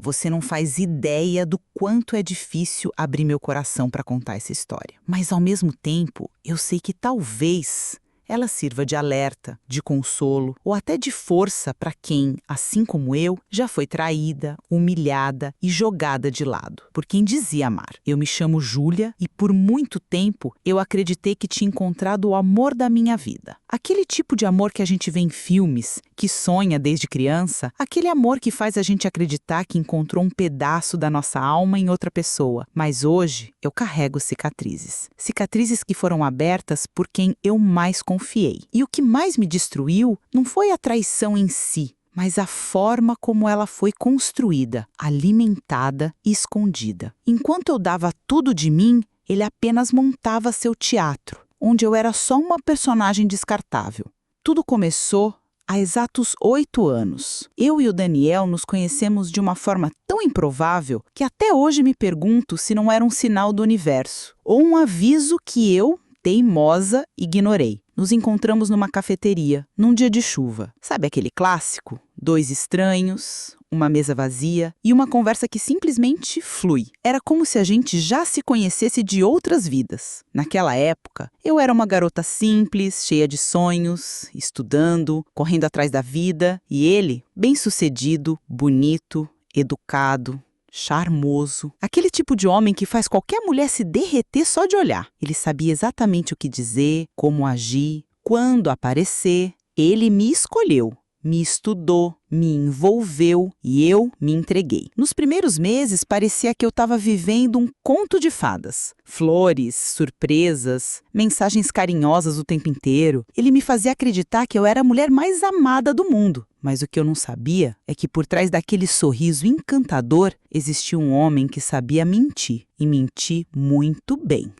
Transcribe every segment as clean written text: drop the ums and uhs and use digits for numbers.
você não faz ideia do quanto é difícil abrir meu coração para contar essa história. Mas, ao mesmo tempo, eu sei que talvez ela sirva de alerta, de consolo ou até de força para quem, assim como eu, já foi traída, humilhada e jogada de lado por quem dizia amar. Eu me chamo Júlia e por muito tempo eu acreditei que tinha encontrado o amor da minha vida. Aquele tipo de amor que a gente vê em filmes, que sonha desde criança, aquele amor que faz a gente acreditar que encontrou um pedaço da nossa alma em outra pessoa. Mas hoje eu carrego cicatrizes. Cicatrizes que foram abertas por quem eu mais confiei. E o que mais me destruiu não foi a traição em si, mas a forma como ela foi construída, alimentada e escondida. Enquanto eu dava tudo de mim, ele apenas montava seu teatro, onde eu era só uma personagem descartável. Tudo começou há exatos 8 anos. Eu e o Daniel nos conhecemos de uma forma tão improvável que até hoje me pergunto se não era um sinal do universo ou um aviso que eu, teimosa, ignorei. Nos encontramos numa cafeteria, num dia de chuva. Sabe aquele clássico? 2 estranhos, uma mesa vazia e uma conversa que simplesmente flui. Era como se a gente já se conhecesse de outras vidas. Naquela época, eu era uma garota simples, cheia de sonhos, estudando, correndo atrás da vida, e ele, bem-sucedido, bonito, educado, charmoso. Aquele tipo de homem que faz qualquer mulher se derreter só de olhar. Ele sabia exatamente o que dizer, como agir, quando aparecer. Ele me escolheu, me estudou, me envolveu e eu me entreguei. Nos primeiros meses, parecia que eu estava vivendo um conto de fadas. Flores, surpresas, mensagens carinhosas o tempo inteiro. Ele me fazia acreditar que eu era a mulher mais amada do mundo. Mas o que eu não sabia é que por trás daquele sorriso encantador existia um homem que sabia mentir, e mentir muito bem.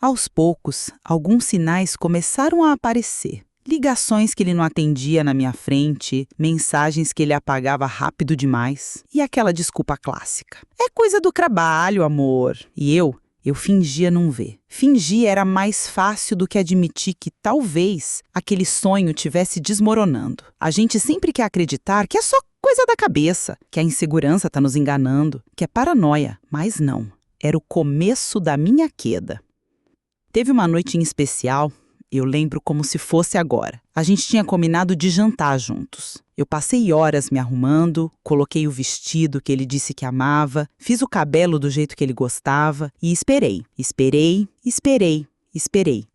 Aos poucos, alguns sinais começaram a aparecer. Ligações que ele não atendia na minha frente, mensagens que ele apagava rápido demais. E aquela desculpa clássica. É coisa do trabalho, amor. E eu fingia não ver. Fingir era mais fácil do que admitir que talvez aquele sonho tivesse desmoronando. A gente sempre quer acreditar que é só coisa da cabeça, que a insegurança está nos enganando, que é paranoia. Mas não. Era o começo da minha queda. Teve uma noite em especial. Eu lembro como se fosse agora. A gente tinha combinado de jantar juntos. Eu passei horas me arrumando, coloquei o vestido que ele disse que amava, fiz o cabelo do jeito que ele gostava e esperei. Esperei.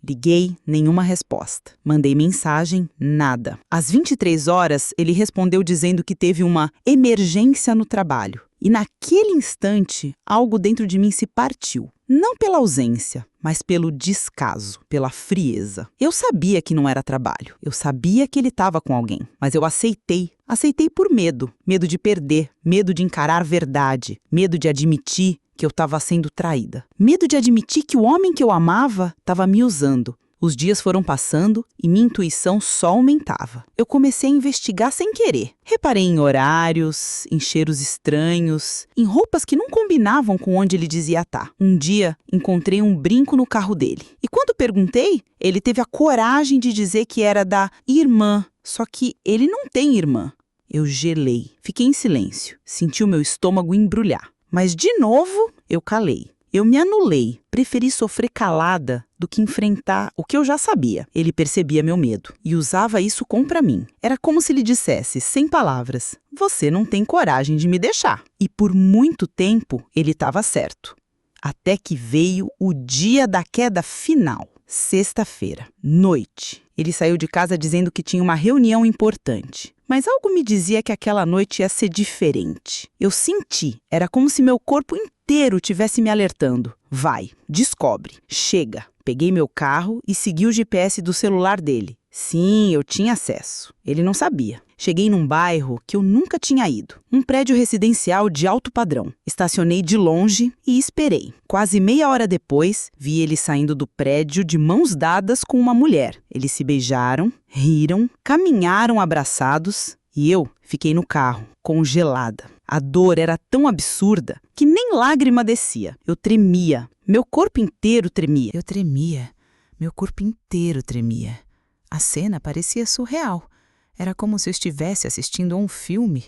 Liguei, nenhuma resposta. Mandei mensagem, nada. Às 23 horas, ele respondeu dizendo que teve uma emergência no trabalho. E naquele instante, algo dentro de mim se partiu. Não pela ausência, mas pelo descaso, pela frieza. Eu sabia que não era trabalho. Eu sabia que ele estava com alguém. Mas eu aceitei. Aceitei por medo. Medo de perder. Medo de encarar verdade. Medo de admitir que eu estava sendo traída. Medo de admitir que o homem que eu amava estava me usando. Os dias foram passando e minha intuição só aumentava. Eu comecei a investigar sem querer. Reparei em horários, em cheiros estranhos, em roupas que não combinavam com onde ele dizia estar. Um dia, encontrei um brinco no carro dele. E quando perguntei, ele teve a coragem de dizer que era da irmã. Só que ele não tem irmã. Eu gelei. Fiquei em silêncio. Senti o meu estômago embrulhar. Mas, de novo, eu calei. Eu me anulei, preferi sofrer calada do que enfrentar o que eu já sabia. Ele percebia meu medo e usava isso contra mim. Era como se ele dissesse, sem palavras, você não tem coragem de me deixar. E por muito tempo ele estava certo. Até que veio o dia da queda final. Sexta-feira, noite. Ele saiu de casa dizendo que tinha uma reunião importante. Mas algo me dizia que aquela noite ia ser diferente. Eu senti, era como se meu corpo inteiro tivesse me alertando. Vai, descobre, chega. Peguei meu carro e segui o GPS do celular dele. Sim, eu tinha acesso. Ele não sabia. Cheguei num bairro que eu nunca tinha ido. Um prédio residencial de alto padrão. Estacionei de longe e esperei. Quase meia hora depois, vi ele saindo do prédio de mãos dadas com uma mulher. Eles se beijaram, riram, caminharam abraçados e eu fiquei no carro, congelada. A dor era tão absurda que nem lágrima descia. Eu tremia. Meu corpo inteiro tremia. Eu tremia. Meu corpo inteiro tremia. A cena parecia surreal. Era como se eu estivesse assistindo a um filme.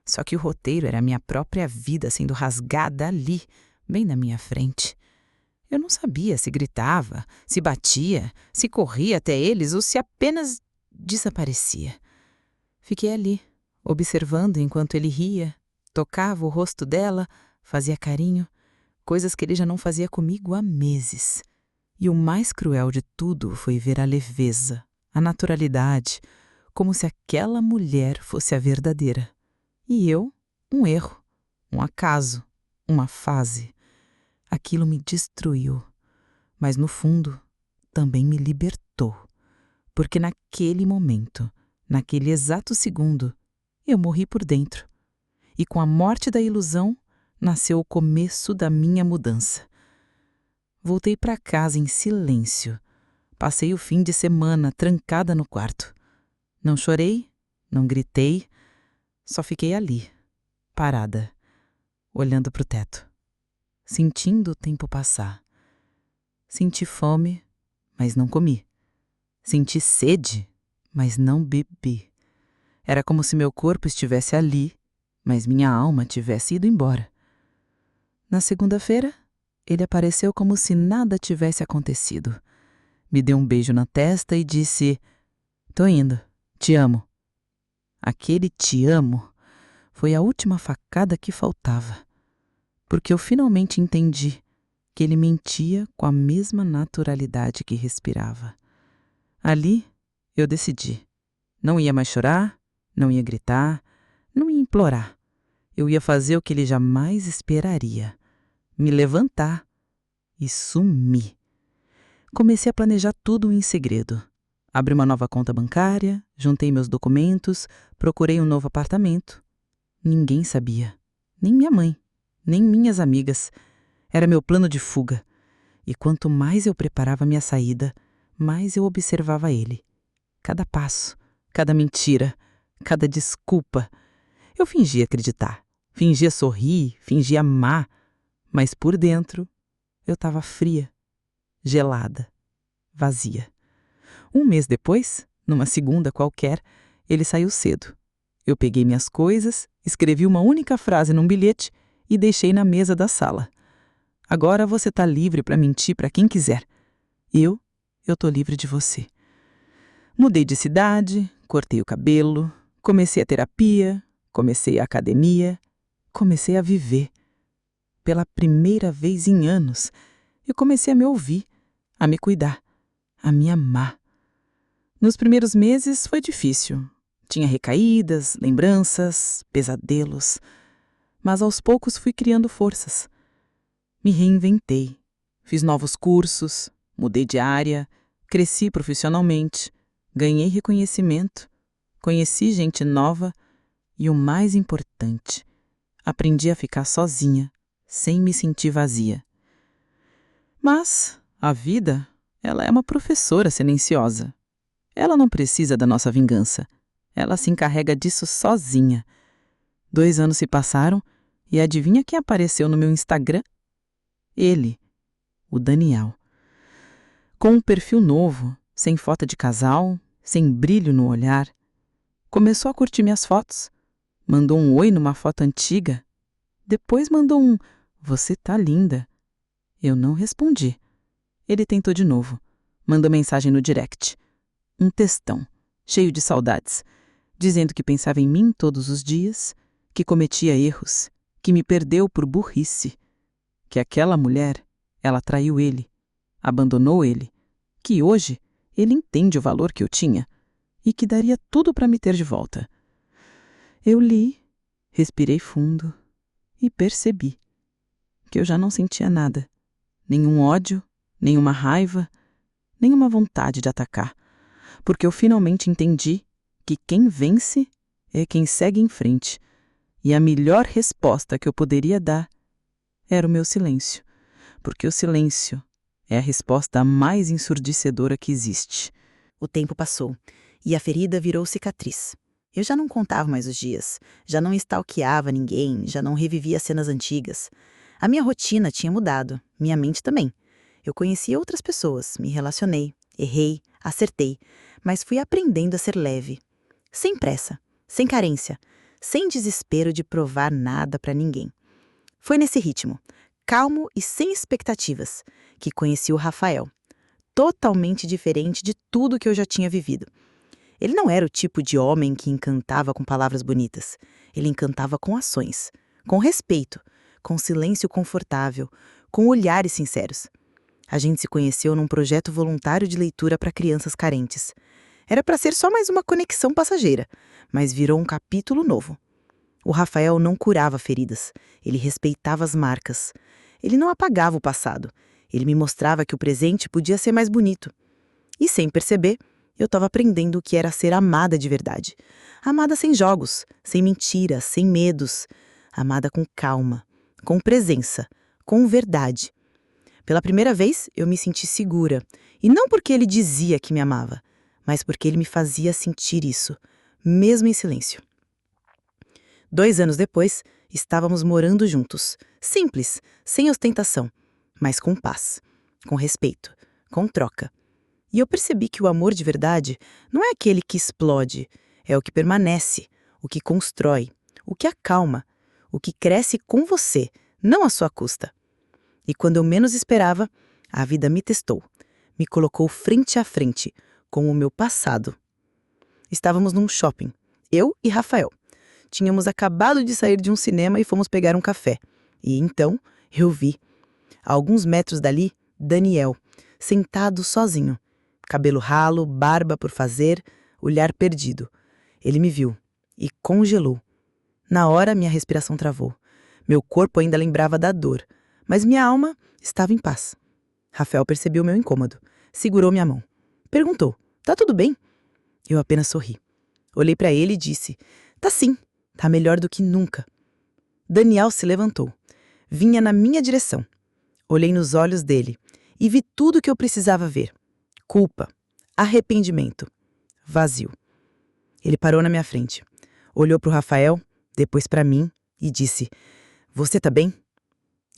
Só que o roteiro era a minha própria vida sendo rasgada ali, bem na minha frente. Eu não sabia se gritava, se batia, se corria até eles ou se apenas desaparecia. Fiquei ali, observando enquanto ele ria, tocava o rosto dela, fazia carinho, coisas que ele já não fazia comigo há meses. E o mais cruel de tudo foi ver a leveza, a naturalidade, como se aquela mulher fosse a verdadeira. E eu, um erro, um acaso, uma fase. Aquilo me destruiu, mas no fundo também me libertou, porque naquele momento, naquele exato segundo, eu morri por dentro. E com a morte da ilusão, nasceu o começo da minha mudança. Voltei para casa em silêncio. Passei o fim de semana trancada no quarto. Não chorei, não gritei, só fiquei ali, parada, olhando para o teto, sentindo o tempo passar. Senti fome, mas não comi. Senti sede, mas não bebi. Era como se meu corpo estivesse ali, mas minha alma tivesse ido embora. Na segunda-feira, ele apareceu como se nada tivesse acontecido. Me deu um beijo na testa e disse: "Tô indo, te amo." Aquele "te amo" foi a última facada que faltava, porque eu finalmente entendi que ele mentia com a mesma naturalidade que respirava. Ali, eu decidi. Não ia mais chorar, não ia gritar, não ia implorar. Eu ia fazer o que ele jamais esperaria: me levantar e sumir. Comecei a planejar tudo em segredo. Abri uma nova conta bancária, juntei meus documentos, procurei um novo apartamento. Ninguém sabia, nem minha mãe, nem minhas amigas. Era meu plano de fuga. E quanto mais eu preparava minha saída, mais eu observava ele. Cada passo, cada mentira, cada desculpa. Eu fingia acreditar, fingia sorrir, fingia amar, mas por dentro eu estava fria, gelada, vazia. Um mês depois, numa segunda qualquer, ele saiu cedo. Eu peguei minhas coisas, escrevi uma única frase num bilhete e deixei na mesa da sala. Agora você está livre para mentir para quem quiser. Eu tô livre de você. Mudei de cidade, cortei o cabelo, comecei a terapia, comecei a academia, comecei a viver. Pela primeira vez em anos, eu comecei a me ouvir, a me cuidar, a me amar. Nos primeiros meses foi difícil. Tinha recaídas, lembranças, pesadelos. Mas aos poucos fui criando forças. Me reinventei. Fiz novos cursos, mudei de área, cresci profissionalmente, ganhei reconhecimento, conheci gente nova e, o mais importante, aprendi a ficar sozinha, sem me sentir vazia. Mas a vida, ela é uma professora silenciosa. Ela não precisa da nossa vingança. Ela se encarrega disso sozinha. 2 anos se passaram e adivinha quem apareceu no meu Instagram? Ele, o Daniel. Com um perfil novo, sem foto de casal, sem brilho no olhar. Começou a curtir minhas fotos. Mandou um oi numa foto antiga. Depois mandou um "Você tá linda." Eu não respondi. Ele tentou de novo. Mandou mensagem no direct. Um textão, cheio de saudades, dizendo que pensava em mim todos os dias, que cometia erros, que me perdeu por burrice, que aquela mulher, ela traiu ele, abandonou ele, que hoje ele entende o valor que eu tinha e que daria tudo para me ter de volta. Eu li, respirei fundo e percebi que eu já não sentia nada, nenhum ódio, nenhuma raiva, nenhuma vontade de atacar, porque eu finalmente entendi que quem vence é quem segue em frente, e a melhor resposta que eu poderia dar era o meu silêncio, porque o silêncio é a resposta mais ensurdecedora que existe. O tempo passou e a ferida virou cicatriz. Eu já não contava mais os dias, já não stalkeava ninguém, já não revivia cenas antigas. A minha rotina tinha mudado, minha mente também. Eu conheci outras pessoas, me relacionei, errei, acertei, mas fui aprendendo a ser leve. Sem pressa, sem carência, sem desespero de provar nada para ninguém. Foi nesse ritmo, calmo e sem expectativas, que conheci o Rafael. Totalmente diferente de tudo que eu já tinha vivido. Ele não era o tipo de homem que encantava com palavras bonitas. Ele encantava com ações, com respeito, com silêncio confortável, com olhares sinceros. A gente se conheceu num projeto voluntário de leitura para crianças carentes. Era para ser só mais uma conexão passageira, mas virou um capítulo novo. O Rafael não curava feridas, ele respeitava as marcas. Ele não apagava o passado, ele me mostrava que o presente podia ser mais bonito. E sem perceber, eu estava aprendendo o que era ser amada de verdade. Amada sem jogos, sem mentiras, sem medos. Amada com calma, com presença, com verdade. Pela primeira vez, eu me senti segura. E não porque ele dizia que me amava, mas porque ele me fazia sentir isso, mesmo em silêncio. 2 anos depois, estávamos morando juntos. Simples, sem ostentação, mas com paz, com respeito, com troca. E eu percebi que o amor de verdade não é aquele que explode, é o que permanece, o que constrói, o que acalma, o que cresce com você, não à sua custa. E quando eu menos esperava, a vida me testou, me colocou frente a frente com o meu passado. Estávamos num shopping, eu e Rafael. Tínhamos acabado de sair de um cinema e fomos pegar um café. E então eu vi, a alguns metros dali, Daniel, sentado sozinho. Cabelo ralo, barba por fazer, olhar perdido. Ele me viu e congelou. Na hora, minha respiração travou. Meu corpo ainda lembrava da dor, mas minha alma estava em paz. Rafael percebeu meu incômodo, segurou minha mão. Perguntou, tá tudo bem? Eu apenas sorri. Olhei para ele e disse, tá sim, tá melhor do que nunca. Daniel se levantou. Vinha na minha direção. Olhei nos olhos dele e vi tudo o que eu precisava ver. Culpa, arrependimento, vazio. Ele parou na minha frente, olhou para o Rafael, depois para mim e disse, você tá bem?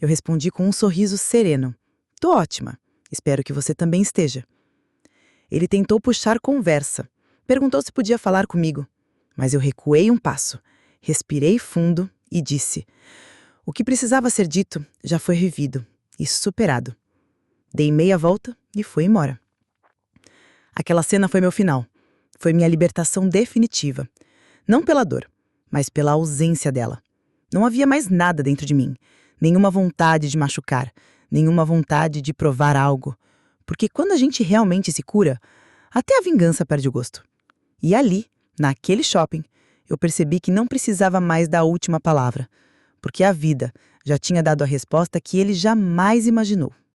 Eu respondi com um sorriso sereno. Tô ótima, espero que você também esteja. Ele tentou puxar conversa, perguntou se podia falar comigo, mas eu recuei um passo, respirei fundo e disse, o que precisava ser dito já foi vivido e superado. Dei meia volta e fui embora. Aquela cena foi meu final. Foi minha libertação definitiva. Não pela dor, mas pela ausência dela. Não havia mais nada dentro de mim. Nenhuma vontade de machucar. Nenhuma vontade de provar algo. Porque quando a gente realmente se cura, até a vingança perde o gosto. E ali, naquele shopping, eu percebi que não precisava mais da última palavra. Porque a vida já tinha dado a resposta que ele jamais imaginou.